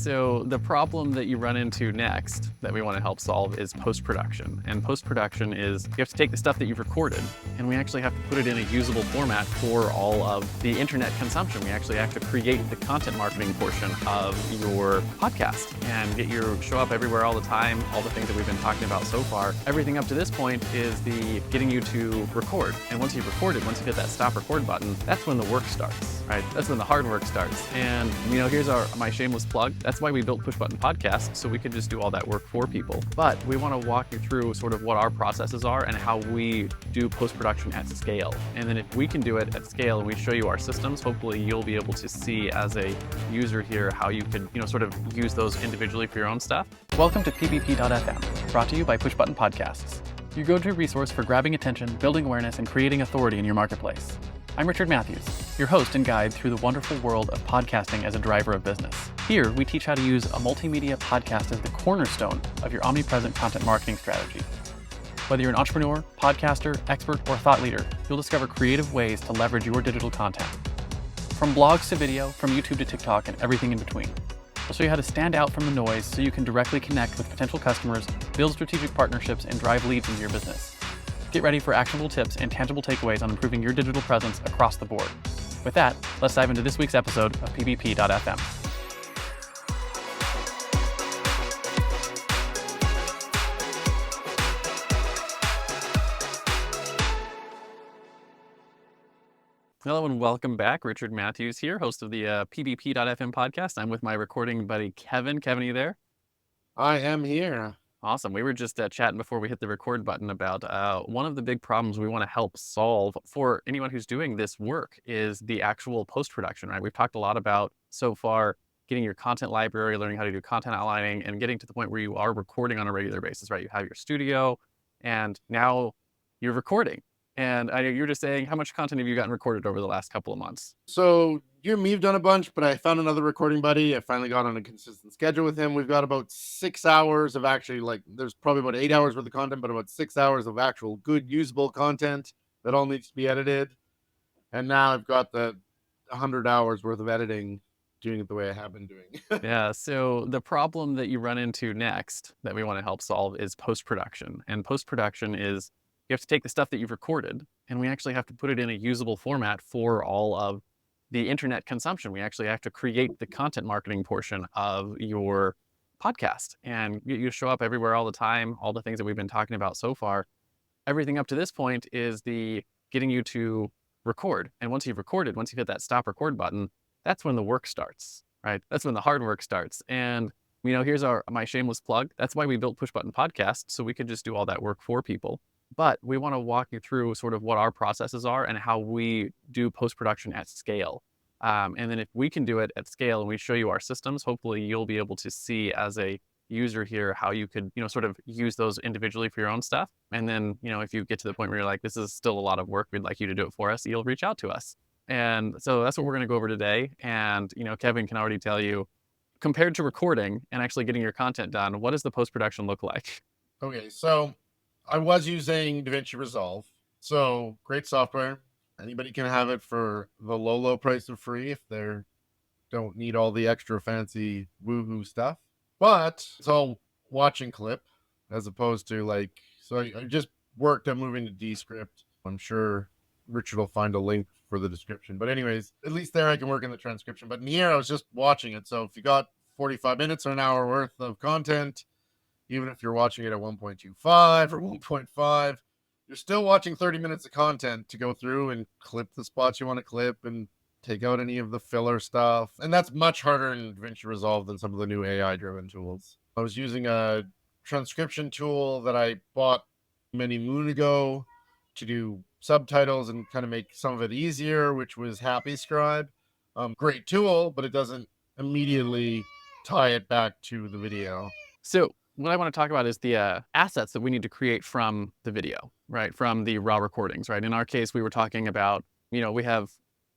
So the problem that you run into next that we want to help solve is post-production. And post-production is you have to take the stuff that you've recorded and we actually have to put it in a usable format for all of the internet consumption. We actually have to create the content marketing portion of your podcast and get your show up everywhere all the time, all the things that we've been talking about so far. Everything up to this point is the getting you to record. And once you've recorded, once you hit that stop record button, that's when the work starts, right? That's when the hard work starts. And here's my shameless plug. That's why we built Push Button Podcasts, so we could just do all that work for people. But we want to walk you through sort of what our processes are and how we do post-production at scale. And then if we can do it at scale and we show you our systems, hopefully you'll be able to see as a user here how you could, sort of use those individually for your own stuff. Welcome to PBP.FM, brought to you by Push Button Podcasts, your go-to resource for grabbing attention, building awareness, and creating authority in your marketplace. I'm Richard Matthews, your host and guide through the wonderful world of podcasting as a driver of business. Here, we teach how to use a multimedia podcast as the cornerstone of your omnipresent content marketing strategy. Whether you're an entrepreneur, podcaster, expert, or thought leader, you'll discover creative ways to leverage your digital content. From blogs to video, from YouTube to TikTok, and everything in between. We'll show you how to stand out from the noise so you can directly connect with potential customers, build strategic partnerships, and drive leads into your business. Get ready for actionable tips and tangible takeaways on improving your digital presence across the board. With that, let's dive into this week's episode of PBP.FM. Hello and welcome back. Richard Matthews here, host of the PBP.FM podcast. I'm with my recording buddy, Kevin. Kevin, are you there? I am here. Awesome. We were just chatting before we hit the record button about one of the big problems we want to help solve for anyone who's doing this work is the actual post-production, right? We've talked a lot about so far getting your content library, learning how to do content outlining, and getting to the point where you are recording on a regular basis, right? You have your studio, and now you're recording. And I know you're just saying, how much content have you gotten recorded over the last couple of months? So you and me have done a bunch, but I found another recording buddy. I finally got on a consistent schedule with him. We've got about 6 hours of actually, there's probably about 8 hours worth of content, but about 6 hours of actual good usable content that all needs to be edited. And now I've got the 100 hours worth of editing, doing it the way I have been doing. Yeah, so the problem that you run into next that we want to help solve is post-production. And post-production is you have to take the stuff that you've recorded and we actually have to put it in a usable format for all of the internet consumption. We actually have to create the content marketing portion of your podcast and you show up everywhere all the time, all the things that we've been talking about so far. Everything up to this point is the getting you to record. And once you've recorded, once you hit that stop record button, that's when the work starts, right? That's when the hard work starts. And here's my shameless plug. That's why we built Push Button Podcasts, so we could just do all that work for people. But we want to walk you through sort of what our processes are and how we do post-production at scale. And then if we can do it at scale and we show you our systems, hopefully you'll be able to see as a user here how you could, sort of use those individually for your own stuff. And then, if you get to the point where you're like, this is still a lot of work, we'd like you to do it for us, you'll reach out to us. And so that's what we're going to go over today. And, Kevin can already tell you, compared to recording and actually getting your content done, what does the post-production look like? Okay, so I was using DaVinci Resolve. So great software. Anybody can have it for the low price of free if they don't need all the extra fancy woohoo stuff. But it's all watching clip as opposed to so I just worked on moving to Descript. I'm sure Richard will find a link for the description. But anyways, at least there I can work in the transcription. But in here, I was just watching it. So if you got 45 minutes or an hour worth of content, even if you're watching it at 1.25 or 1.5, you're still watching 30 minutes of content to go through and clip the spots you want to clip and take out any of the filler stuff. And that's much harder in DaVinci Resolve than some of the new AI-driven tools. I was using a transcription tool that I bought many moon ago to do subtitles and kind of make some of it easier, which was Happy Scribe. Great tool, but it doesn't immediately tie it back to the video. So what I want to talk about is the assets that we need to create from the video, right? From the raw recordings, right? In our case, we were talking about, we have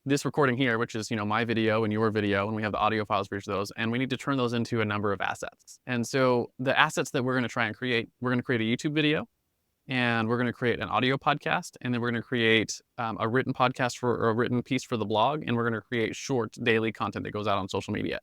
this recording here, which is, my video and your video, and we have the audio files for each of those, and we need to turn those into a number of assets. And so the assets that we're going to try and create, we're going to create a YouTube video, and we're going to create an audio podcast, and then we're going to create a written podcast or a written piece for the blog, and we're going to create short daily content that goes out on social media.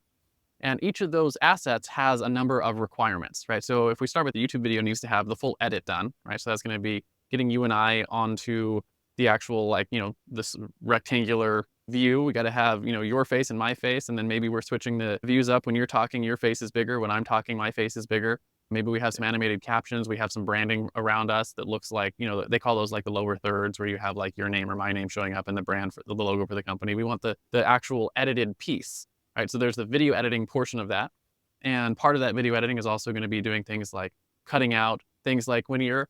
And each of those assets has a number of requirements, right? So if we start with the YouTube video, it needs to have the full edit done, right? So that's going to be getting you and I onto the actual, like, this rectangular view. We got to have, your face and my face. And then maybe we're switching the views up. When you're talking, your face is bigger. When I'm talking, my face is bigger. Maybe we have some animated captions. We have some branding around us that looks like, they call those like the lower thirds, where you have like your name or my name showing up in the brand for the logo for the company. We want the actual edited piece, right? So there's the video editing portion of that. And part of that video editing is also going to be doing things like cutting out things like when your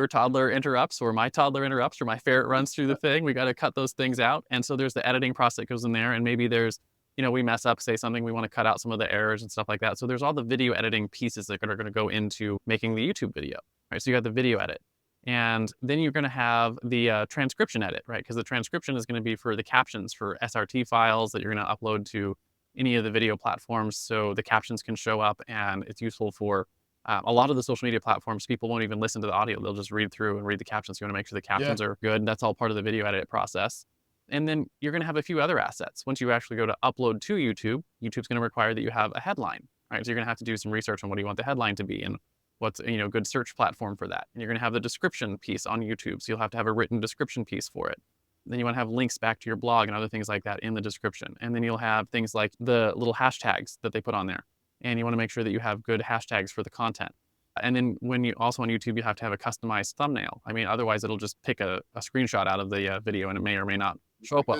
toddler interrupts, or my toddler interrupts, or my ferret runs through the thing. We got to cut those things out. And so there's the editing process that goes in there. And maybe there's, we mess up, say something, we want to cut out some of the errors and stuff like that. So there's all the video editing pieces that are going to go into making the YouTube video, right? So you got the video edit. And then you're going to have the transcription edit, right? Because the transcription is going to be for the captions for SRT files that you're going to upload to any of the video platforms. So the captions can show up, and it's useful for a lot of the social media platforms. People won't even listen to the audio. They'll just read through and read the captions. You want to make sure the captions are good. That's all part of the video edit process. And then you're going to have a few other assets. Once you actually go to upload to YouTube, YouTube's going to require that you have a headline, right? So you're going to have to do some research on what do you want the headline to be and what's a good search platform for that. And you're going to have the description piece on YouTube. So you'll have to have a written description piece for it. Then you want to have links back to your blog and other things like that in the description. And then you'll have things like the little hashtags that they put on there. And you want to make sure that you have good hashtags for the content. And then when you also on YouTube, you have to have a customized thumbnail. I mean, otherwise it'll just pick a screenshot out of the video, and it may or may not show up well,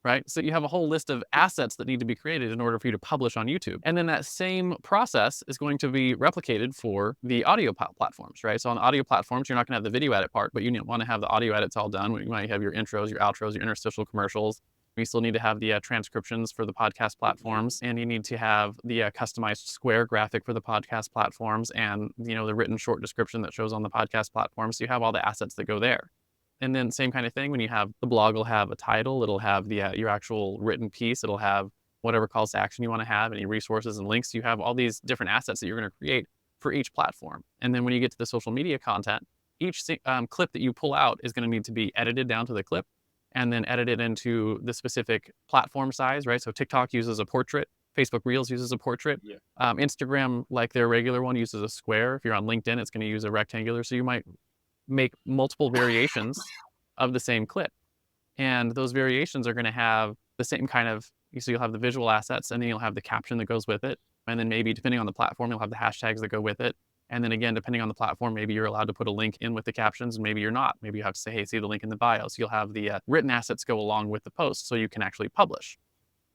right? So you have a whole list of assets that need to be created in order for you to publish on YouTube. And then that same process is going to be replicated for the audio platforms, right? So on audio platforms, you're not going to have the video edit part, but you want to have the audio edits all done. You might have your intros, your outros, your interstitial commercials. We still need to have the transcriptions for the podcast platforms, and you need to have the customized square graphic for the podcast platforms, and the written short description that shows on the podcast platforms. So you have all the assets that go there. And then same kind of thing, when you have the blog, will have a title, it'll have the your actual written piece, it'll have whatever calls to action you want to have, any resources and links. You have all these different assets that you're going to create for each platform. And then when you get to the social media content, each clip that you pull out is going to need to be edited down to the clip, and then edited into the specific platform size, right? So TikTok uses a portrait, Facebook Reels uses a portrait, Instagram, like their regular one, uses a square. If you're on LinkedIn, it's going to use a rectangular. So you might make multiple variations of the same clip. And those variations are going to have the same kind of, so you'll have the visual assets, and then you'll have the caption that goes with it. And then maybe depending on the platform, you'll have the hashtags that go with it. And then again, depending on the platform, maybe you're allowed to put a link in with the captions, and maybe you're not. Maybe you have to say, hey, see the link in the bio. So you'll have the written assets go along with the post so you can actually publish.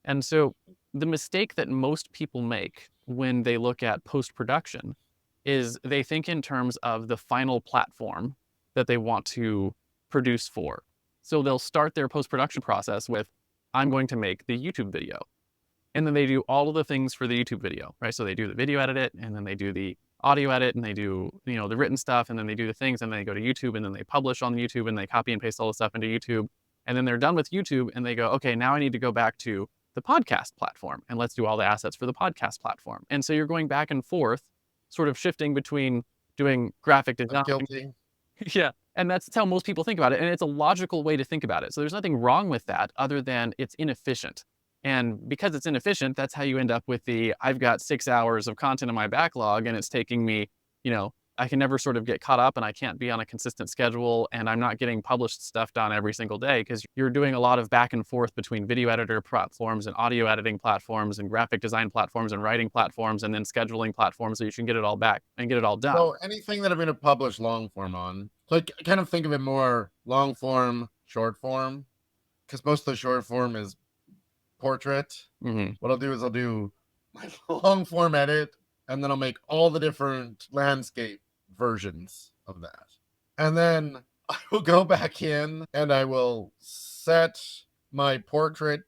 And so the mistake that most people make when they look at post-production is they think in terms of the final platform that they want to produce for. So they'll start their post-production process with, I'm going to make the YouTube video. And then they do all of the things for the YouTube video, right? So they do the video edit, and then they do the audio edit, and they do, the written stuff, and then they do the things, and then they go to YouTube, and then they publish on YouTube, and they copy and paste all the stuff into YouTube. And then they're done with YouTube, and they go, okay, now I need to go back to the podcast platform, and let's do all the assets for the podcast platform. And so you're going back and forth, sort of shifting between doing graphic design. Guilty. Yeah. And that's how most people think about it. And it's a logical way to think about it. So there's nothing wrong with that other than it's inefficient. And because it's inefficient, that's how you end up with I've got 6 hours of content in my backlog, and it's taking me, I can never sort of get caught up, and I can't be on a consistent schedule, and I'm not getting published stuff done every single day because you're doing a lot of back and forth between video editor platforms and audio editing platforms and graphic design platforms and writing platforms and then scheduling platforms, so you can get it all back and get it all done. So anything that I'm going to publish long form on, so I kind of think of it more long form, short form, because most of the short form is portrait. What I'll do is I'll do my long form edit, and then I'll make all the different landscape versions of that. And then I will go back in and I will set my portrait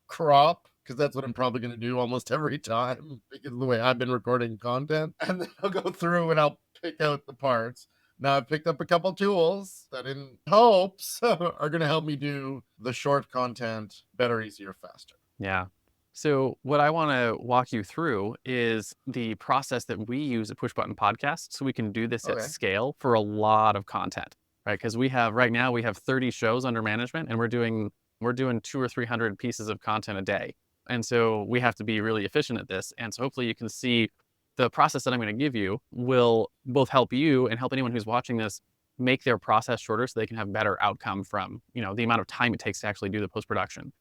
crop, because that's what I'm probably going to do almost every time because of the way I've been recording content. And then I'll go through and I'll pick out the parts. Now I've picked up a couple tools that in hopes are going to help me do the short content better, easier, faster. Yeah. So what I want to walk you through is the process that we use at Push Button Podcast, so we can do this at scale for a lot of content, right? Because right now we have 30 shows under management, and we're doing 200 or 300 pieces of content a day. And so we have to be really efficient at this. And so hopefully you can see the process that I'm going to give you will both help you and help anyone who's watching this make their process shorter so they can have better outcome from, the amount of time it takes to actually do the post-production.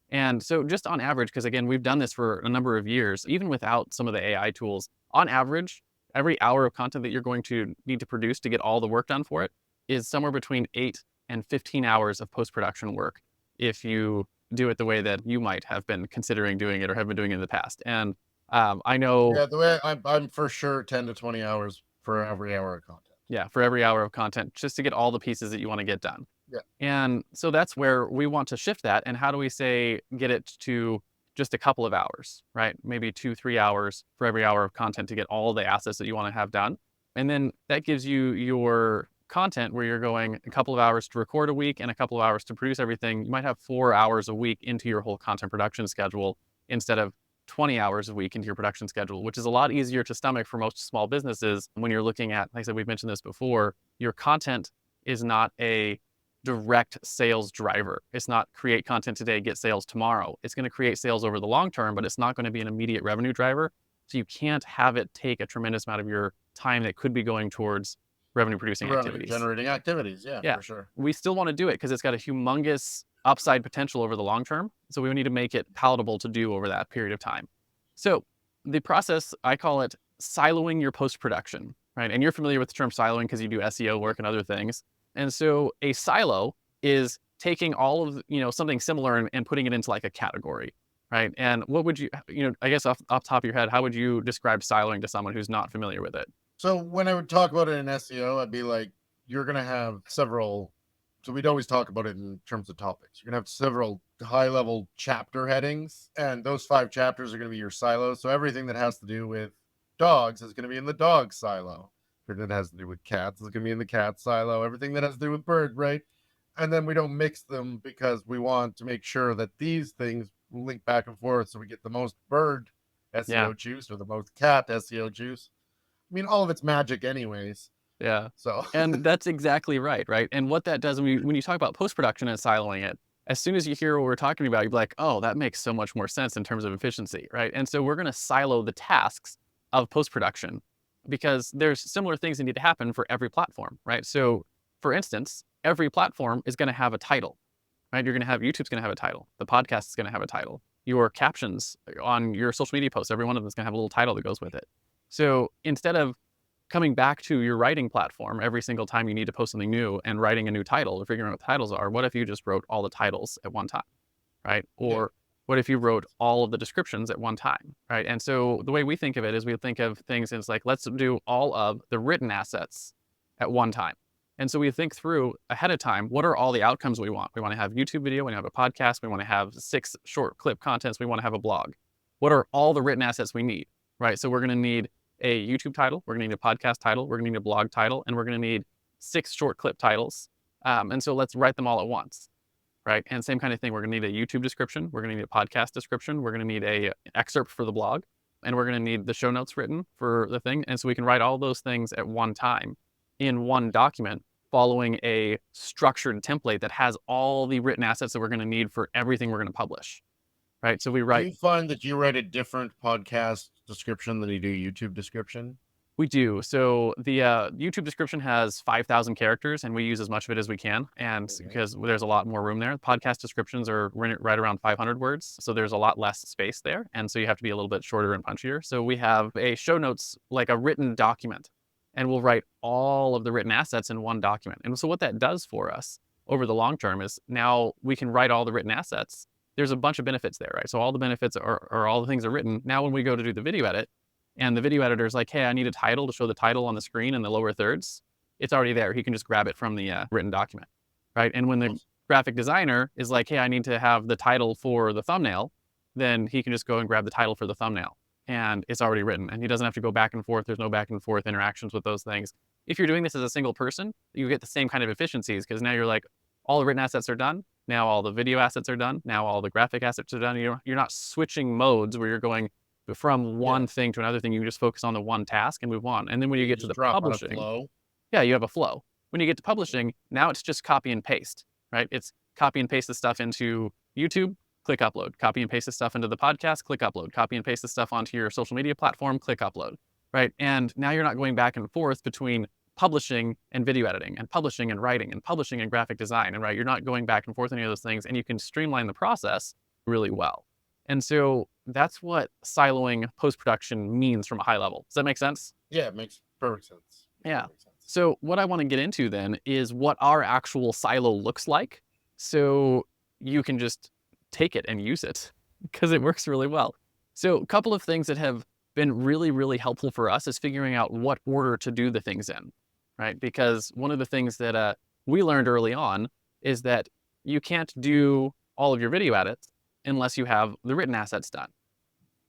And so just on average, because again, we've done this for a number of years, even without some of the AI tools, on average, every hour of content that you're going to need to produce to get all the work done for it is somewhere between 8 and 15 hours of post-production work if you do it the way that you might have been considering doing it or have been doing it in the past. And I know... Yeah, the way I'm for sure 10 to 20 hours for every hour of content. Yeah, for every hour of content, just to get all the pieces that you want to get done. Yeah. And so that's where we want to shift that. And how do we say get it to just a couple of hours, right? Maybe 2-3 hours for every hour of content to get all the assets that you want to have done. And then that gives you your content where you're going a couple of hours to record a week and a couple of hours to produce everything. You might have 4 hours a week into your whole content production schedule instead of 20 hours a week into your production schedule, which is a lot easier to stomach for most small businesses when you're looking at, like I said, we've mentioned this before, your content is not a direct sales driver. It's not create content today, get sales tomorrow. It's going to create sales over the long term, but it's not going to be an immediate revenue driver. So you can't have it take a tremendous amount of your time that could be going towards revenue producing activities. Generating activities, yeah, for sure. We still want to do it because it's got a humongous upside potential over the long term. So we need to make it palatable to do over that period of time. So the process, I call it siloing your post-production, right? And you're familiar with the term siloing because you do SEO work and other things. And so a silo is taking all of, something similar and putting it into like a category, right? And what would you, I guess off the top of your head, how would you describe siloing to someone who's not familiar with it? So when I would talk about it in SEO, I'd be like, you're going to have several. So we'd always talk about it in terms of topics. You're going to have several high level chapter headings, and those 5 chapters are going to be your silos. So everything that has to do with dogs is going to be in the dog silo. Everything that has to do with cats is going to be in the cat silo. Everything that has to do with bird, right? And then we don't mix them because we want to make sure that these things link back and forth so we get the most bird SEO juice or the most cat SEO juice. I mean, all of it's magic anyways. Yeah. So, and that's exactly right. And what that does when you talk about post-production and siloing it, as soon as you hear what we're talking about, you're like, oh, that makes so much more sense in terms of efficiency, right? And so we're going to silo the tasks of post-production because there's similar things that need to happen for every platform, right? So for instance, every platform is going to have a title, right? YouTube's going to have a title. The podcast is going to have a title. Your captions on your social media posts, every one of them is going to have a little title that goes with it. So instead of coming back to your writing platform every single time you need to post something new and writing a new title or figuring out what the titles are, what if you just wrote all the titles at one time, right? Or what if you wrote all of the descriptions at one time, right? And so the way we think of it is we think of things as like, let's do all of the written assets at one time. And so we think through ahead of time, what are all the outcomes we want? We want to have YouTube video, we want to have a podcast, we want to have 6 short clip contents, we want to have a blog. What are all the written assets we need, right? So we're going to need a YouTube title, we're going to need a podcast title, we're going to need a blog title, and we're going to need 6 short clip titles. And so let's write them all at once, right? And same kind of thing, we're going to need a YouTube description, we're going to need a podcast description, we're going to need an excerpt for the blog, and we're going to need the show notes written for the thing. And so we can write all those things at one time in one document following a structured template that has all the written assets that we're going to need for everything we're going to publish. Right. So we write. Do you find that you write a different podcast description than you do YouTube description? We do. So the YouTube description has 5,000 characters, and we use as much of it as we can. And because there's a lot more room there, podcast descriptions are right around 500 words. So there's a lot less space there. And so you have to be a little bit shorter and punchier. So we have a show notes, like a written document, and we'll write all of the written assets in one document. And so what that does for us over the long term is now we can write all the written assets. There's a bunch of benefits there, right? So all the benefits are all the things are written. Now when we go to do the video edit, and the video editor is like, hey, I need a title to show the title on the screen in the lower thirds, it's already there. He can just grab it from the written document, right? And when the graphic designer is like, hey, I need to have the title for the thumbnail, then he can just go and grab the title for the thumbnail, and it's already written. And he doesn't have to go back and forth. There's no back and forth interactions with those things. If you're doing this as a single person, you get the same kind of efficiencies because now you're like, all the written assets are done. Now all the video assets are done. Now all the graphic assets are done. You're not switching modes where you're going from one thing to another thing. You just focus on the one task and move on. And then when you get to the publishing, you have a flow. When you get to publishing, now it's just copy and paste, right? It's copy and paste the stuff into YouTube, click upload. Copy and paste the stuff into the podcast, click upload. Copy and paste the stuff onto your social media platform, click upload, right? And now you're not going back and forth between publishing and video editing and publishing and writing and publishing and graphic design, and right, you're not going back and forth any of those things, and you can streamline the process really well. And so that's what siloing post-production means from a high level. Does that make sense? Yeah, it makes perfect sense. Yeah. So what I want to get into then is what our actual silo looks like, so you can just take it and use it because it works really well. So a couple of things that have been really, really helpful for us is figuring out what order to do the things in, right? Because one of the things that we learned early on is that you can't do all of your video edits unless you have the written assets done,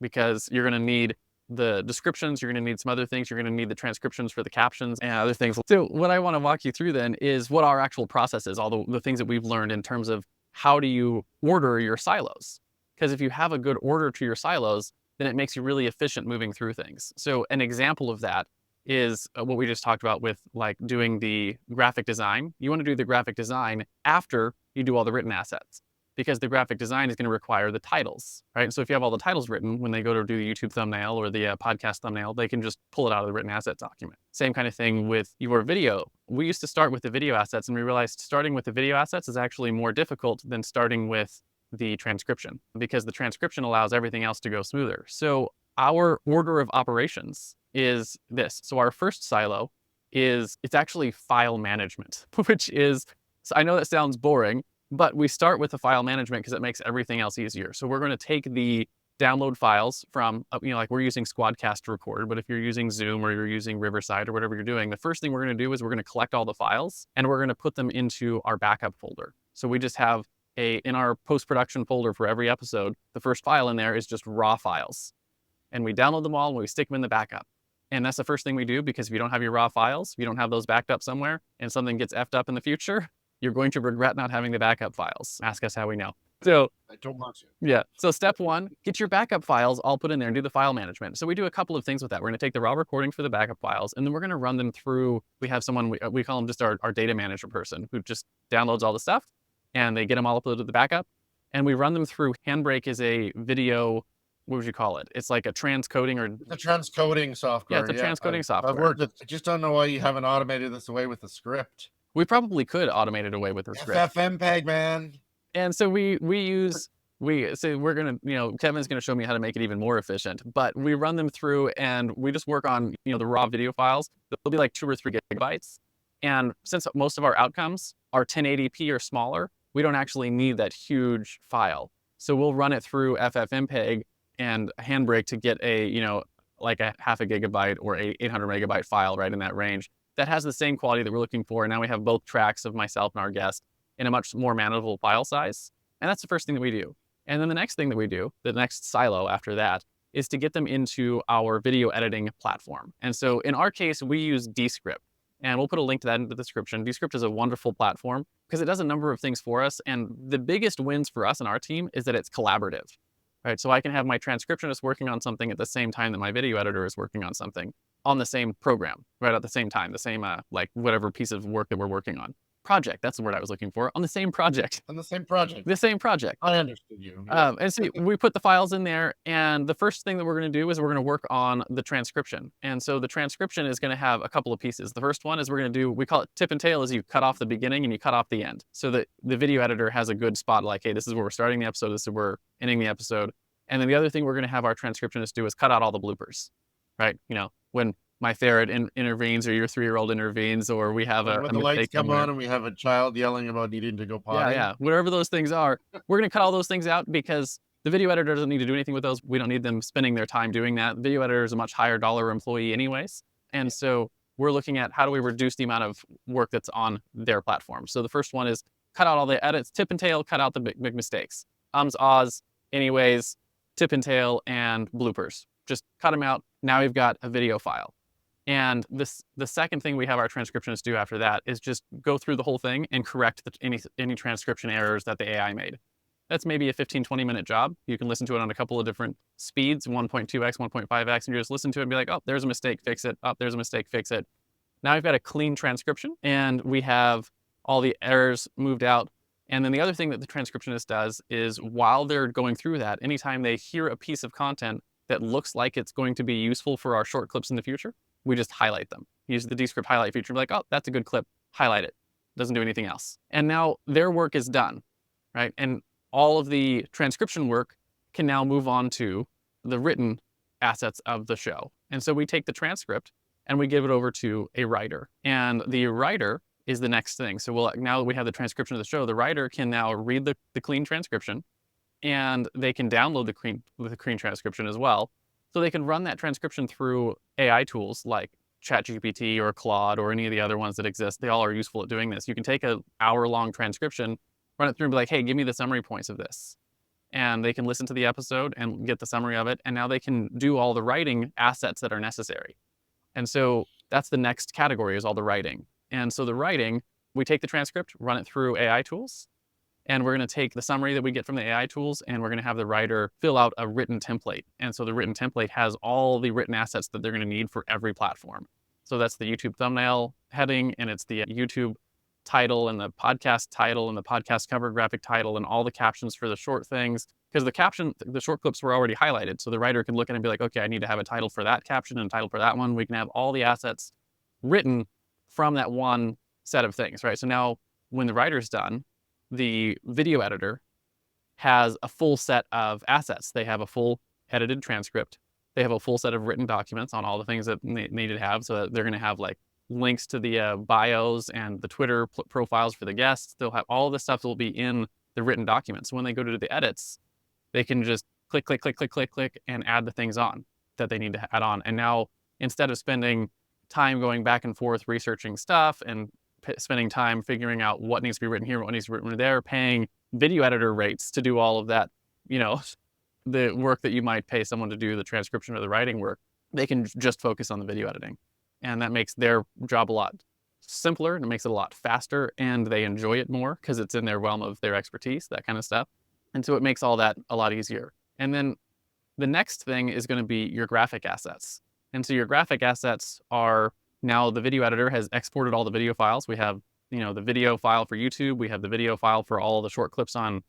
because you're going to need the descriptions, you're going to need some other things, you're going to need the transcriptions for the captions and other things. So what I want to walk you through then is what our actual process is, all the things that we've learned in terms of how do you order your silos. Because if you have a good order to your silos, then it makes you really efficient moving through things. So an example of that is what we just talked about with like doing the graphic design. You want to do the graphic design after you do all the written assets, because the graphic design is going to require the titles, right? So if you have all the titles written, when they go to do the YouTube thumbnail or the podcast thumbnail, they can just pull it out of the written assets document. Same kind of thing with your video. We used to start with the video assets, and we realized starting with the video assets is actually more difficult than starting with the transcription, because the transcription allows everything else to go smoother. So our order of operations is this. So our first silo is, it's actually file management, which is, so I know that sounds boring, but we start with the file management because it makes everything else easier. So we're going to take the download files from, like we're using Squadcast to record, but if you're using Zoom or you're using Riverside or whatever you're doing, the first thing we're going to do is we're going to collect all the files and we're going to put them into our backup folder. So we just have in our post-production folder for every episode, the first file in there is just raw files. And we download them all and we stick them in the backup. And that's the first thing we do, because if you don't have your raw files, if you don't have those backed up somewhere and something gets effed up in the future, you're going to regret not having the backup files. Ask us how we know. So I don't want to. yeah. So step one, get your backup files all put in there and do the file management. So we do a couple of things with that. We're going to take the raw recording for the backup files, and then we're going to run them through. We have someone, we call them just our data manager person, who just downloads all the stuff and they get them all uploaded to the backup. And we run them through. Handbrake is a video, what would you call it? It's like a transcoding or... The transcoding software. Yeah, it's a transcoding software. I've worked with, I just don't know why you haven't automated this away with the script. We probably could automate it away with the script. FFmpeg, man. And so we're gonna, Kevin's gonna show me how to make it even more efficient, but we run them through and we just work on, the raw video files. They'll be like 2 or 3 gigabytes. And since most of our outcomes are 1080p or smaller, we don't actually need that huge file. So we'll run it through FFmpeg and Handbrake to get a, like a 0.5 gigabyte or a 800 megabyte file right in that range that has the same quality that we're looking for. And now we have both tracks of myself and our guest in a much more manageable file size. And that's the first thing that we do. And then the next thing that we do, the next silo after that, is to get them into our video editing platform. And so in our case, we use Descript. And we'll put a link to that in the description. Descript is a wonderful platform because it does a number of things for us. And the biggest wins for us and our team is that it's collaborative, right? So I can have my transcriptionist working on something at the same time that my video editor is working on something on the same program, right at the same time, the same, like whatever piece of work that we're working on. Project, that's the word I was looking for, on the same project. On the same project. The same project. I understood you. Yeah. And so we put the files in there, and the first thing that we're going to do is we're going to work on the transcription. And so the transcription is going to have a couple of pieces. The first one is we're going to do, we call it tip and tail, is you cut off the beginning and you cut off the end. So that the video editor has a good spot, like, hey, this is where we're starting the episode, this is where we're ending the episode. And then the other thing we're going to have our transcriptionist do is cut out all the bloopers, right? When my ferret intervenes or your 3-year-old intervenes, or we have when the lights come on and we have a child yelling about needing to go potty. Yeah, whatever those things are, we're going to cut all those things out because the video editor doesn't need to do anything with those. We don't need them spending their time doing that. The video editor is a much higher dollar employee anyways. And so we're looking at how do we reduce the amount of work that's on their platform. So the first one is cut out all the edits, tip and tail, cut out the big mistakes. Ahs, anyways, tip and tail, and bloopers. Just cut them out. Now we've got a video file. And the second thing we have our transcriptionists do after that is just go through the whole thing and correct any transcription errors that the AI made. That's maybe a 15-20 minute job. You can listen to it on a couple of different speeds, 1.2x, 1.5x, and you just listen to it and be like, oh, there's a mistake, fix it. Oh, there's a mistake, fix it. Now we've got a clean transcription, and we have all the errors moved out. And then the other thing that the transcriptionist does is while they're going through that, anytime they hear a piece of content that looks like it's going to be useful for our short clips in the future, we just highlight them. Use the Descript highlight feature and be like, oh, that's a good clip, highlight it. Doesn't do anything else. And now their work is done, right? And all of the transcription work can now move on to the written assets of the show. And so we take the transcript and we give it over to a writer. And the writer is the next thing. So now that we have the transcription of the show, the writer can now read the clean transcription, and they can download the clean transcription as well. So they can run that transcription through AI tools like ChatGPT or Claude or any of the other ones that exist. They all are useful at doing this. You can take an hour-long transcription, run it through and be like, hey, give me the summary points of this. And they can listen to the episode and get the summary of it. And now they can do all the writing assets that are necessary. And so that's the next category, is all the writing. And so the writing, we take the transcript, run it through AI tools, and we're going to take the summary that we get from the AI tools, and we're going to have the writer fill out a written template. And so the written template has all the written assets that they're going to need for every platform. So that's the YouTube thumbnail heading, and it's the YouTube title and the podcast title and the podcast cover graphic title and all the captions for the short things. Because the short clips were already highlighted. So the writer can look at it and be like, okay, I need to have a title for that caption and a title for that one. We can have all the assets written from that one set of things, right? So now when the writer's done, the video editor has a full set of assets. They have a full edited transcript. They have a full set of written documents on all the things that they need to have. So that they're going to have like links to the bios and the Twitter profiles for the guests. They'll have all this stuff that will be in the written documents. So when they go to do the edits, they can just click, click, click, click, click, click, and add the things on that they need to add on. And now, instead of spending time going back and forth researching stuff and spending time figuring out what needs to be written here, what needs to be written there, paying video editor rates to do all of that, the work that you might pay someone to do the transcription or the writing work, they can just focus on the video editing. And that makes their job a lot simpler, and it makes it a lot faster, and they enjoy it more because it's in their realm of their expertise, that kind of stuff. And so it makes all that a lot easier. And then the next thing is going to be your graphic assets. And so your graphic assets are, now the video editor has exported all the video files. We have, the video file for YouTube. We have the video file for all the short clips on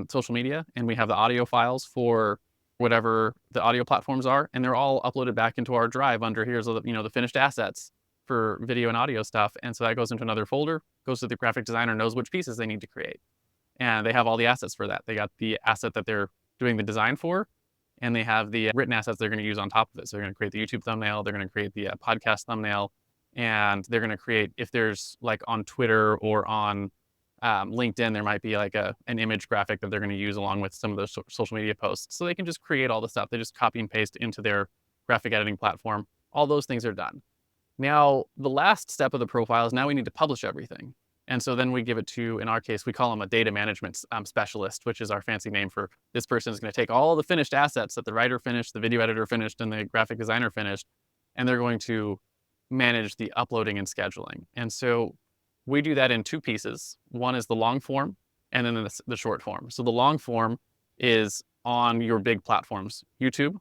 social media. And we have the audio files for whatever the audio platforms are. And they're all uploaded back into our drive under here's the finished assets for video and audio stuff. And so that goes into another folder, goes to the graphic designer, knows which pieces they need to create. And they have all the assets for that. They got the asset that they're doing the design for, and they have the written assets they're going to use on top of it. So they're going to create the YouTube thumbnail, they're going to create the podcast thumbnail, and they're going to create, if there's like on Twitter or on LinkedIn, there might be like an image graphic that they're going to use along with some of those social media posts. So they can just create all the stuff. They just copy and paste into their graphic editing platform. All those things are done. Now, the last step of the profile is now we need to publish everything. And so then we give it to, in our case, we call them a data management specialist, which is our fancy name for this person is going to take all the finished assets that the writer finished, the video editor finished, and the graphic designer finished, and they're going to manage the uploading and scheduling. And so we do that in two pieces. One is the long form, and then the short form. So the long form is on your big platforms, YouTube,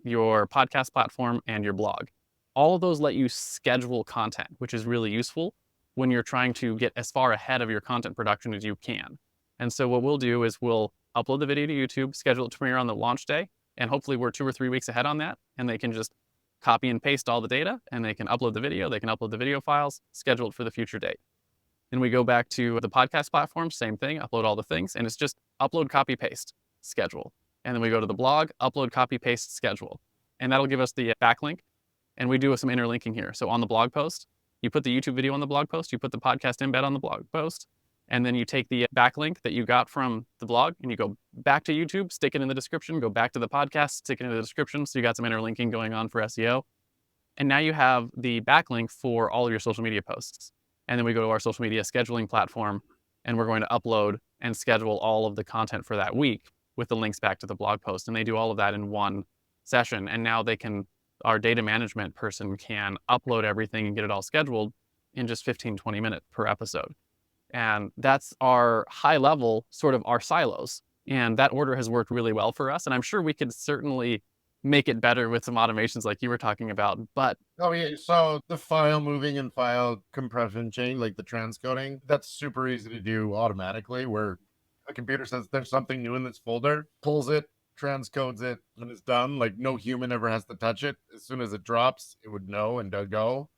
your podcast platform, and your blog. All of those let you schedule content, which is really useful when you're trying to get as far ahead of your content production as you can. And so what we'll do is we'll upload the video to YouTube, schedule it to premiere on the launch day, and hopefully we're 2 or 3 weeks ahead on that, and they can just copy and paste all the data, and they can upload the video, they can upload the video files, schedule it for the future date. Then we go back to the podcast platform, same thing, upload all the things, and it's just upload, copy, paste, schedule. And then we go to the blog, upload, copy, paste, schedule. And that'll give us the backlink, and we do some interlinking here. So on the blog post, you put the YouTube video on the blog post, you put the podcast embed on the blog post, and then you take the backlink that you got from the blog and you go back to YouTube, stick it in the description, go back to the podcast, stick it in the description. So you got some interlinking going on for SEO. And now you have the backlink for all of your social media posts. And then we go to our social media scheduling platform, and we're going to upload and schedule all of the content for that week with the links back to the blog post. And they do all of that in one session. And now our data management person can upload everything and get it all scheduled in just 15, 20 minutes per episode. And that's our high level, sort of our silos. And that order has worked really well for us. And I'm sure we could certainly make it better with some automations like you were talking about. But Oh yeah, so the file moving and file compression chain, like the transcoding, that's super easy to do automatically, where a computer says there's something new in this folder, pulls it, transcodes it, and it's done. Like no human ever has to touch it. As soon as it drops, it would know and go.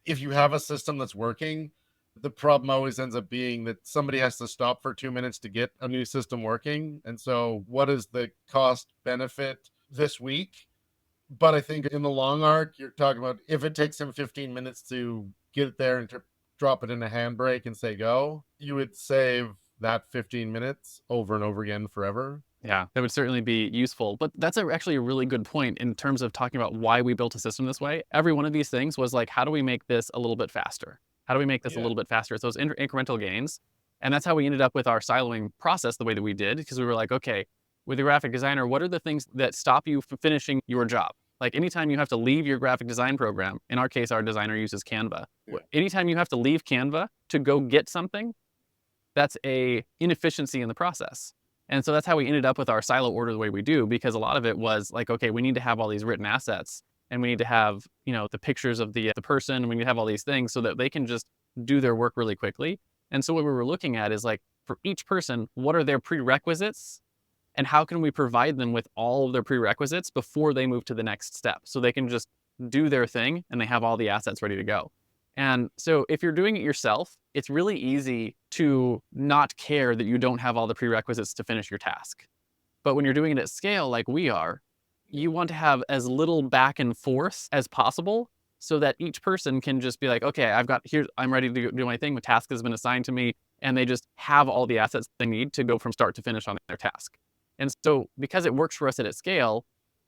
If you have a system that's working, the problem always ends up being that somebody has to stop for 2 minutes to get a new system working. And so what is the cost benefit this week? But I think in the long arc, you're talking about if it takes him 15 minutes to get it there and drop it in a handbrake and say go, you would save that 15 minutes over and over again forever. yeah, that would certainly be useful. But that's actually a really good point in terms of talking about why we built a system this way. Every one of these things was like, how do we make this a little bit faster? How do we make this a Yeah. little bit faster? It's those incremental gains. And that's how we ended up with our siloing process the way that we did, because we were like, okay, with a graphic designer, what are the things that stop you from finishing your job? Like anytime you have to leave your graphic design program, in our case, our designer uses Canva. Yeah. Anytime you have to leave Canva to go get something, that's a inefficiency in the process. And so that's how we ended up with our silo order the way we do, because a lot of it was like, okay, we need to have all these written assets, and we need to have, the pictures of the person, and we need to have all these things so that they can just do their work really quickly. And so what we were looking at is like, for each person, what are their prerequisites, and how can we provide them with all of their prerequisites before they move to the next step, so they can just do their thing and they have all the assets ready to go. And so if you're doing it yourself, it's really easy to not care that you don't have all the prerequisites to finish your task. But when you're doing it at scale like we are, you want to have as little back and forth as possible, so that each person can just be like, okay, I'm ready to do my thing. The task has been assigned to me, and they just have all the assets they need to go from start to finish on their task. And so because it works for us at scale,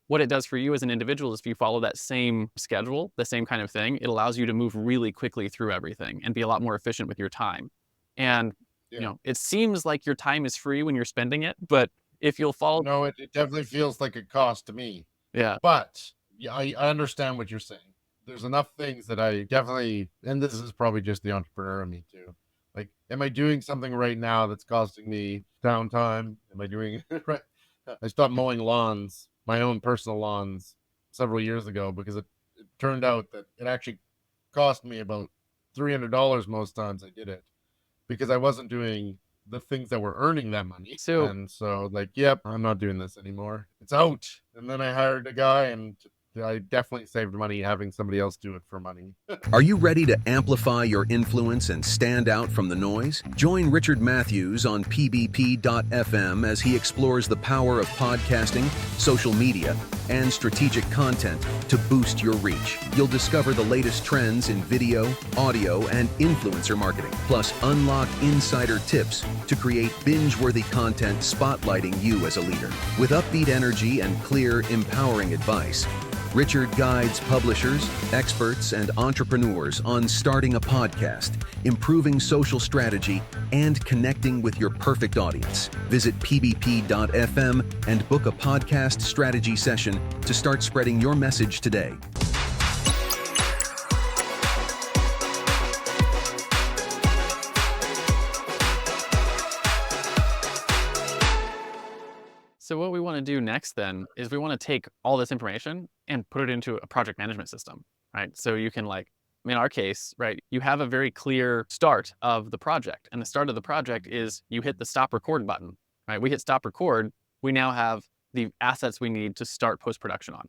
what it does for you as an individual is if you follow that same schedule, the same kind of thing, it allows you to move really quickly through everything and be a lot more efficient with your time. And, Yeah. it seems like your time is free when you're spending it, but if you'll follow, No, it definitely feels like a cost to me. yeah. But yeah, I understand what you're saying. There's enough things that I definitely, and this is probably just the entrepreneur in me too. Like, am I doing something right now that's costing me downtime? Am I doing right? I stopped mowing lawns, my own personal lawns, several years ago because it turned out that it actually cost me about $300 most times I did it because I wasn't doing the things that were earning that money. So And so, like, yep, I'm not doing this anymore. It's out. And then I hired a guy, and I definitely saved money having somebody else do it for money. Are you ready to amplify your influence and stand out from the noise? Join Richard Matthews on pbp.fm as he explores the power of podcasting, social media, and strategic content to boost your reach. You'll discover the latest trends in video, audio, and influencer marketing, plus unlock insider tips to create binge-worthy content spotlighting you as a leader. With upbeat energy and clear, empowering advice, Richard guides publishers, experts, and entrepreneurs on starting a podcast, improving social strategy, and connecting with your perfect audience. Visit pbp.fm and book a podcast strategy session to start spreading your message today. So what we want to do next then is we want to take all this information and put it into a project management system, right? So you can in our case, right, you have a very clear start of the project. And the start of the project is you hit the stop record button, right? We hit stop record. We now have the assets we need to start post-production on.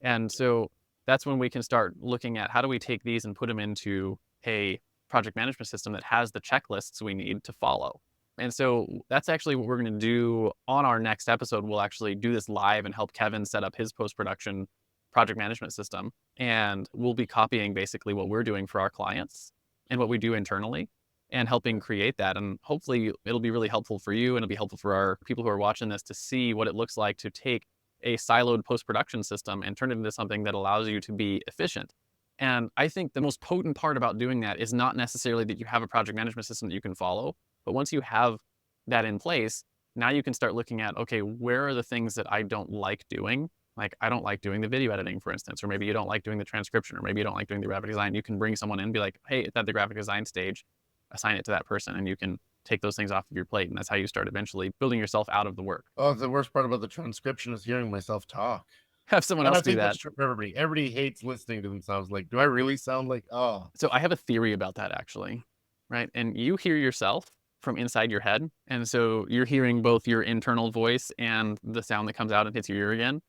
And so that's when we can start looking at how do we take these and put them into a project management system that has the checklists we need to follow. And so that's actually what we're going to do on our next episode. We'll actually do this live and help Kevin set up his post-production project management system. And we'll be copying basically what we're doing for our clients and what we do internally and helping create that. And hopefully it'll be really helpful for you, and it'll be helpful for our people who are watching this to see what it looks like to take a siloed post-production system and turn it into something that allows you to be efficient. And I think the most potent part about doing that is not necessarily that you have a project management system that you can follow, but once you have that in place, now you can start looking at, okay, where are the things that I don't like doing? Like, I don't like doing the video editing, for instance, or maybe you don't like doing the transcription, or maybe you don't like doing the graphic design. You can bring someone in and be like, hey, it's at the graphic design stage, assign it to that person, and you can take those things off of your plate. And that's how you start eventually building yourself out of the work. Oh, the worst part about the transcription is hearing myself talk. have someone And else I do think that. that's true for everybody. Everybody hates listening to themselves. Like, do I really sound like, oh, So I have a theory about that actually, right? And you hear yourself from inside your head. And so you're hearing both your internal voice and the sound that comes out and hits your ear again.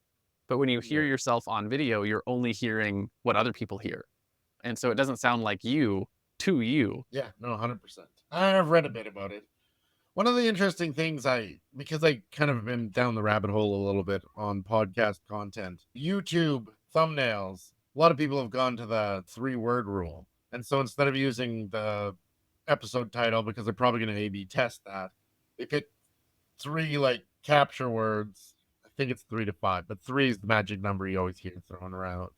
But when you hear yeah, yourself on video, you're only hearing what other people hear. And so it doesn't sound like you to you. yeah, no, 100%. I've read a bit about it. One of the interesting things because I kind of been down the rabbit hole a little bit on podcast content, YouTube thumbnails, a lot of people have gone to the 3-word rule. And so instead of using the episode title, because they're probably going to A/B test that, they pick 3 like capture words. I think it's 3 to 5, but 3 is the magic number you always hear thrown around.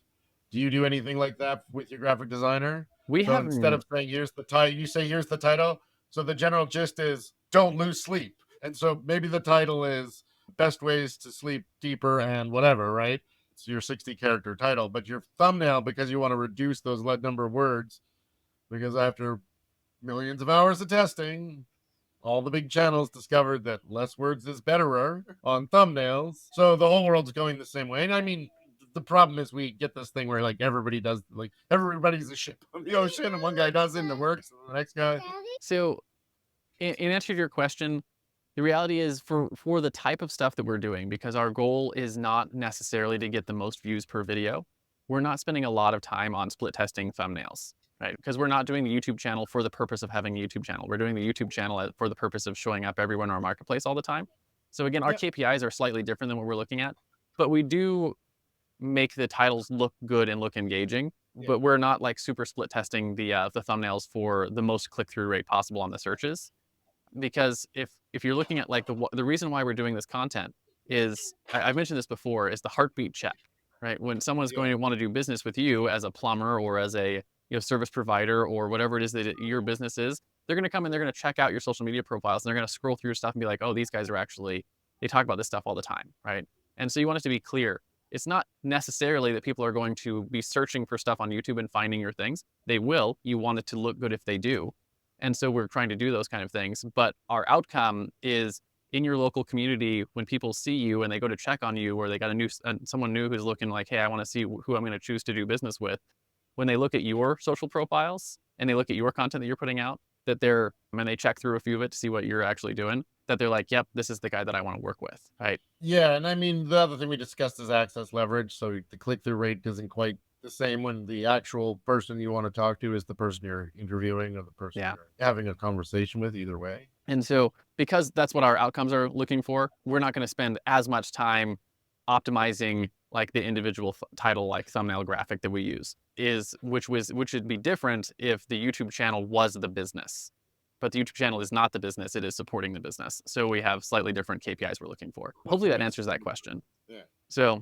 Do you do anything like that with your graphic designer? We So have instead of saying here's the title, you say here's the title. So the general gist is don't lose sleep. And so maybe the title is best ways to sleep deeper and whatever, right? It's your 60 character title, but your thumbnail, because you want to reduce those number of words, because after millions of hours of testing, all the big channels discovered that less words is betterer on thumbnails. So the whole world's going the same way. And I mean, the problem is we get this thing where like everybody's a ship on the ocean, and one guy does it and it works, and the next guy. So in answer to your question, the reality is for the type of stuff that we're doing, because our goal is not necessarily to get the most views per video, we're not spending a lot of time on split testing thumbnails, right? Because we're not doing the YouTube channel for the purpose of having a YouTube channel. We're doing the YouTube channel for the purpose of showing up everywhere in our marketplace all the time. So again, our Yep. KPIs are slightly different than what we're looking at, but we do make the titles look good and look engaging. Yeah. But we're not like super split testing the thumbnails for the most click-through rate possible on the searches. Because if you're looking at like the reason why we're doing this content is, I've mentioned this before, is the heartbeat check, right? When someone's going to want to do business with you as a plumber or as a service provider or whatever it is that your business is, they're going to come and they're going to check out your social media profiles and they're going to scroll through your stuff and be like, oh, these guys are actually, they talk about this stuff all the time, right? And so you want it to be clear. It's not necessarily that people are going to be searching for stuff on YouTube and finding your things. They will. You want it to look good if they do. And so we're trying to do those kind of things. But our outcome is in your local community, when people see you and they go to check on you, or they got someone new who's looking like, hey, I want to see who I'm going to choose to do business with. When they look at your social profiles and they look at your content that you're putting out, that they check through a few of it to see what you're actually doing, that they're like, yep, this is the guy that I want to work with, right? Yeah, and I mean, the other thing we discussed is access leverage. So the click-through rate isn't quite the same when the actual person you want to talk to is the person you're interviewing or the person you're having a conversation with, either way. And so because that's what our outcomes are looking for, we're not going to spend as much time optimizing like the individual title, like thumbnail graphic that we use, which would be different if the YouTube channel was the business. But the YouTube channel is not the business, it is supporting the business. So we have slightly different KPIs we're looking for. Hopefully that answers that question. Yeah. So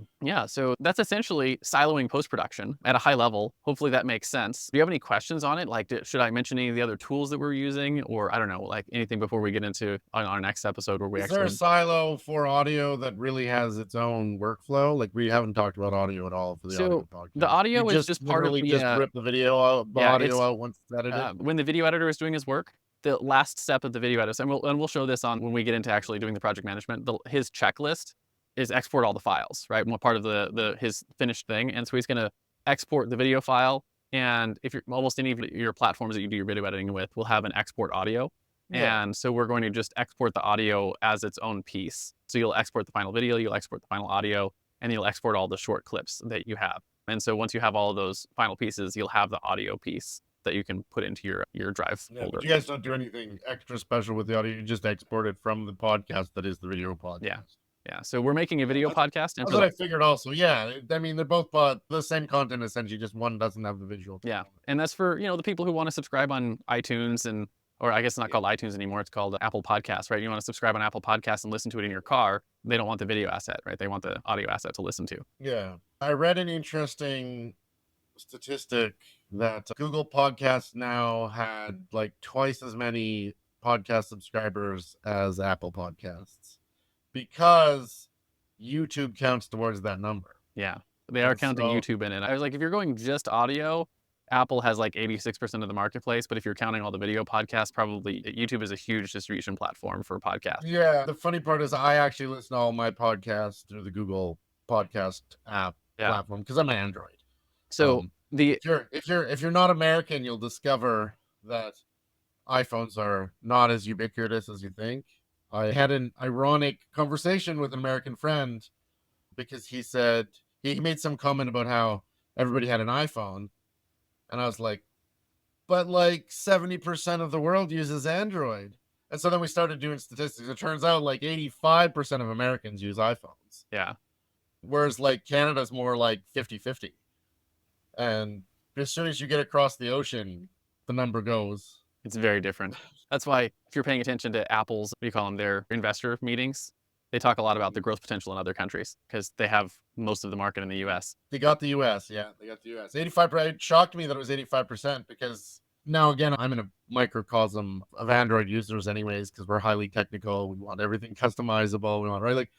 that's essentially siloing post-production at a high level. Hopefully that makes sense. Do you have any questions on it? Like, should I mention any of the other tools that we're using, or I don't know, like anything before we get into on our next episode where we Is there a silo for audio that really has its own workflow? Like, we haven't talked about audio at all for the audio podcast. The audio is just part of the just rip the video out, audio out once it's edited. When the video editor is doing his work, the last step of the video editor, and we'll show this on when we get into actually doing the project management, his checklist is export all the files, right? One part of his finished thing. And so he's going to export the video file. And if you're almost any of your platforms that you do your video editing with will have an export audio. Yeah. And so we're going to just export the audio as its own piece. So you'll export the final video, you'll export the final audio, and you'll export all the short clips that you have. And so once you have all of those final pieces, you'll have the audio piece that you can put into your drive folder. But you guys don't do anything extra special with the audio. You just export it from the podcast that is the video podcast. Yeah. So we're making a video podcast. And that's what I figured also. Yeah. I mean, they're both the same content, essentially. Just one doesn't have the visual. Yeah. And that's for, the people who want to subscribe on iTunes or I guess it's not called iTunes anymore. It's called Apple Podcasts, right? You want to subscribe on Apple Podcasts and listen to it in your car. They don't want the video asset, right? They want the audio asset to listen to. Yeah. I read an interesting statistic that Google Podcasts now had like twice as many podcast subscribers as Apple Podcasts because YouTube counts towards that number. Yeah, they are counting YouTube in it. I was like, if you're going just audio, Apple has like 86% of the marketplace, but if you're counting all the video podcasts, probably YouTube is a huge distribution platform for podcasts. Yeah, the funny part is I actually listen to all my podcasts through the Google podcast app platform because I'm Android. So if you're not American, you'll discover that iPhones are not as ubiquitous as you think. I had an ironic conversation with an American friend because he said he made some comment about how everybody had an iPhone, and I was like, but like 70% of the world uses Android. And so then we started doing statistics. It turns out like 85% of Americans use iPhones. Yeah. Whereas like Canada's more like 50-50. And as soon as you get across the ocean, the number goes. It's very different. That's why if you're paying attention to Apple's, what do you call them, their investor meetings, they talk a lot about the growth potential in other countries because they have most of the market in the US. They got the US. Yeah, they got the US. 85%. It shocked me that it was 85% because now, again, I'm in a microcosm of Android users anyways, because we're highly technical. We want everything customizable. We want, right? Like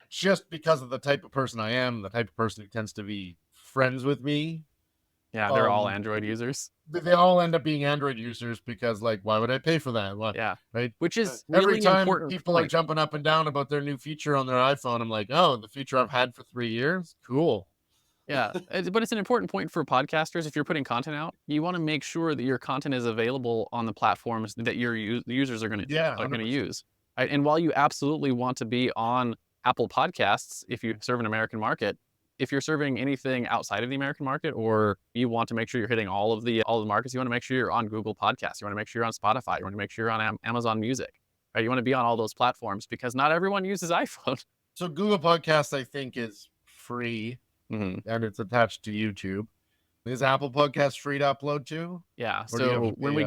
just because of the type of person I am, the type of person who tends to be friends with me. Yeah, they're all Android users. They all end up being Android users because, like, why would I pay for that? What? Yeah, right. Which is every really time important people are jumping up and down about their new feature on their iPhone, I'm like, oh, the feature I've had for 3 years, cool. Yeah, but it's an important point for podcasters. If you're putting content out, you want to make sure that your content is available on the platforms that your users are going to use. Right? And while you absolutely want to be on Apple Podcasts, if you serve an American market, if you're serving anything outside of the American market, or you want to make sure you're hitting all the markets, you want to make sure you're on Google Podcasts, you want to make sure you're on Spotify, you want to make sure you're on Amazon Music, right? You want to be on all those platforms because not everyone uses iPhone. So Google Podcasts, I think, is free, and it's attached to YouTube. Is Apple Podcasts free to upload to? Yeah. So when we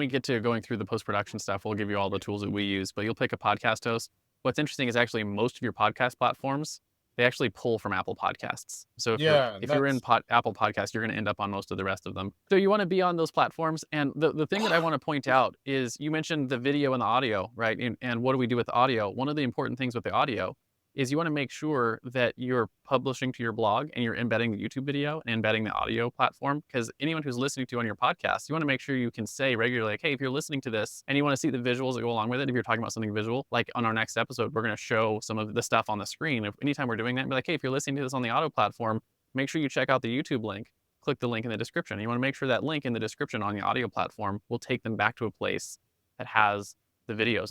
get to going through the post-production stuff, we'll give you all the tools that we use, but you'll pick a podcast host. What's interesting is actually most of your podcast platforms, they actually pull from Apple Podcasts. So if you're in Apple Podcasts, you're going to end up on most of the rest of them. So you want to be on those platforms. And the thing that I want to point out is you mentioned the video and the audio, right? And what do we do with the audio? One of the important things with the audio is you want to make sure that you're publishing to your blog and you're embedding the YouTube video and embedding the audio platform. Because anyone who's listening to you on your podcast, you want to make sure you can say regularly, like, hey, if you're listening to this and you want to see the visuals that go along with it, if you're talking about something visual, like on our next episode, we're going to show some of the stuff on the screen. If anytime we're doing that, be like, hey, if you're listening to this on the audio platform, make sure you check out the YouTube link, click the link in the description. You want to make sure that link in the description on the audio platform will take them back to a place that has the videos.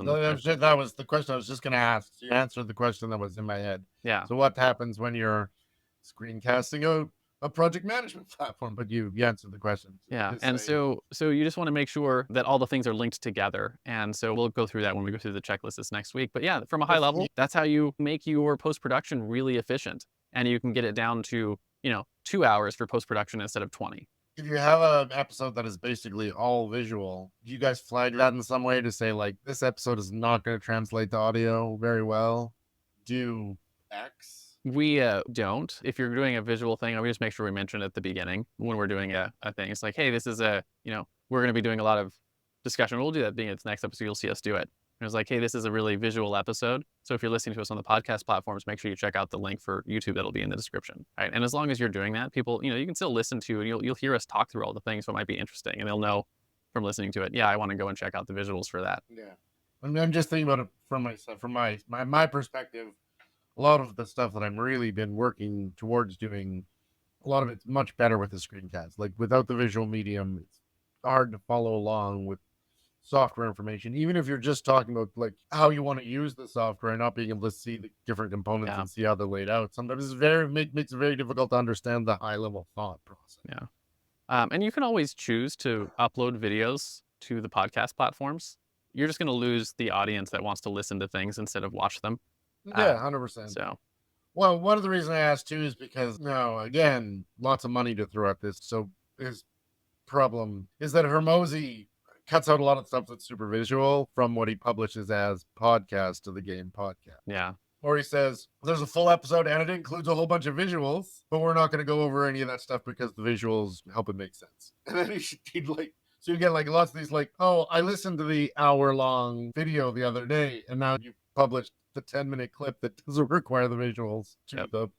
That was the question I was just going to ask. You answered the question that was in my head. Yeah. So what happens when you're screencasting a project management platform? But you answered the question. Yeah. And so you just want to make sure that all the things are linked together. And so we'll go through that when we go through the checklist this next week. But yeah, from a high level, that's how you make your post-production really efficient. And you can get it down to, 2 hours for post-production instead of 20. If you have an episode that is basically all visual, do you guys flag that in some way to say, like, this episode is not going to translate to audio very well? Do X? We don't. If you're doing a visual thing, we just make sure we mention it at the beginning when we're doing a thing. It's like, hey, this is we're going to be doing a lot of discussion. We'll do that being its next episode. You'll see us do it. And it's like, hey, this is a really visual episode. So if you're listening to us on the podcast platforms, make sure you check out the link for YouTube that'll be in the description. Right? And as long as you're doing that, people, you can still listen to, and you'll hear us talk through all the things that might be interesting, and they'll know from listening to it. Yeah, I want to go and check out the visuals for that. Yeah, I'm just thinking about it from myself, from my perspective. A lot of the stuff that I'm really been working towards doing, a lot of it's much better with the screencast. Like without the visual medium, it's hard to follow along with software information, even if you're just talking about like how you want to use the software and not being able to see the different components and see how they're laid out. Sometimes makes it very difficult to understand the high level thought process. Yeah. And you can always choose to upload videos to the podcast platforms. You're just going to lose the audience that wants to listen to things instead of watch them. Yeah, 100%. So, well, one of the reasons I asked too is because again, lots of money to throw at this. So his problem is that Hermosi cuts out a lot of stuff that's super visual from what he publishes as podcast to the game podcast. Yeah. Or he says, there's a full episode and it includes a whole bunch of visuals, but we're not going to go over any of that stuff because the visuals help it make sense. And then he'd like, so you get like lots of these like, oh, I listened to the hour-long video the other day, and now you published the 10-minute clip that doesn't require the visuals to the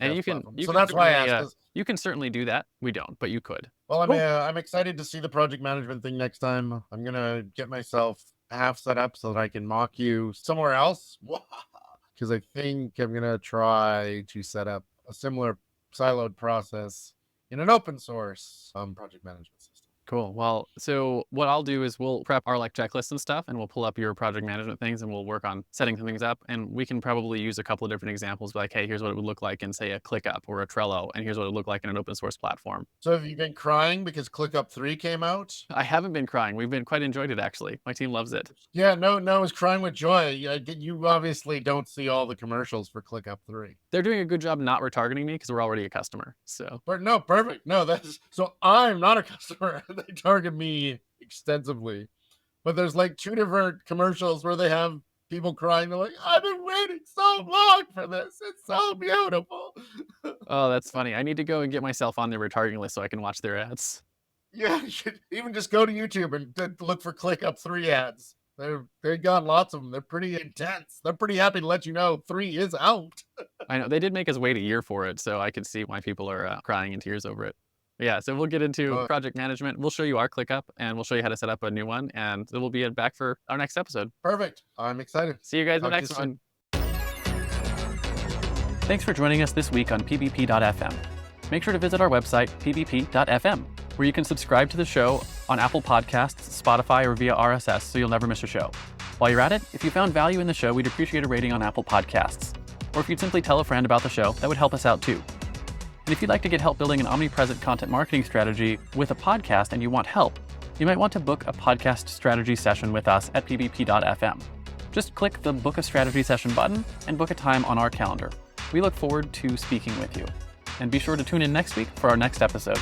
and you can so that's why I asked. You can certainly do that. We don't, but you could. Well, I'm excited to see the project management thing next time. I'm gonna get myself half set up so that I can mock you somewhere else. because I think I'm gonna try to set up a similar siloed process in an open source project management system. Cool. Well, so what I'll do is we'll prep our like checklist and stuff, and we'll pull up your project management things, and we'll work on setting some things up. And we can probably use a couple of different examples, like, hey, here's what it would look like in, say, a ClickUp or a Trello, and here's what it would look like in an open source platform. So have you been crying because ClickUp 3 came out? I haven't been crying. We've been quite enjoyed it, actually. My team loves it. Yeah, no, I was crying with joy. You obviously don't see all the commercials for ClickUp 3. They're doing a good job not retargeting me because we're already a customer. So, But no, perfect. No, that's so I'm not a customer. They target me extensively. But there's like 2 different commercials where they have people crying. They're like, I've been waiting so long for this. It's so beautiful. oh, that's funny. I need to go and get myself on their retargeting list so I can watch their ads. Yeah, you should even just go to YouTube and look for ClickUp 3 ads. They got lots of them. They're pretty intense. They're pretty happy to let you know 3 is out. I know they did make us wait a year for it, so I could see why people are crying in tears over it. But yeah, so we'll get into project management. We'll show you our ClickUp, and we'll show you how to set up a new one, and we'll be back for our next episode. Perfect. I'm excited. See you guys in the next one. Thanks for joining us this week on pbp.fm. Make sure to visit our website, pbp.fm, where you can subscribe to the show on Apple Podcasts, Spotify, or via RSS so you'll never miss a show. While you're at it, if you found value in the show, we'd appreciate a rating on Apple Podcasts. Or if you'd simply tell a friend about the show, that would help us out too. And if you'd like to get help building an omnipresent content marketing strategy with a podcast and you want help, you might want to book a podcast strategy session with us at pbp.fm. Just click the Book a Strategy Session button and book a time on our calendar. We look forward to speaking with you. And be sure to tune in next week for our next episode.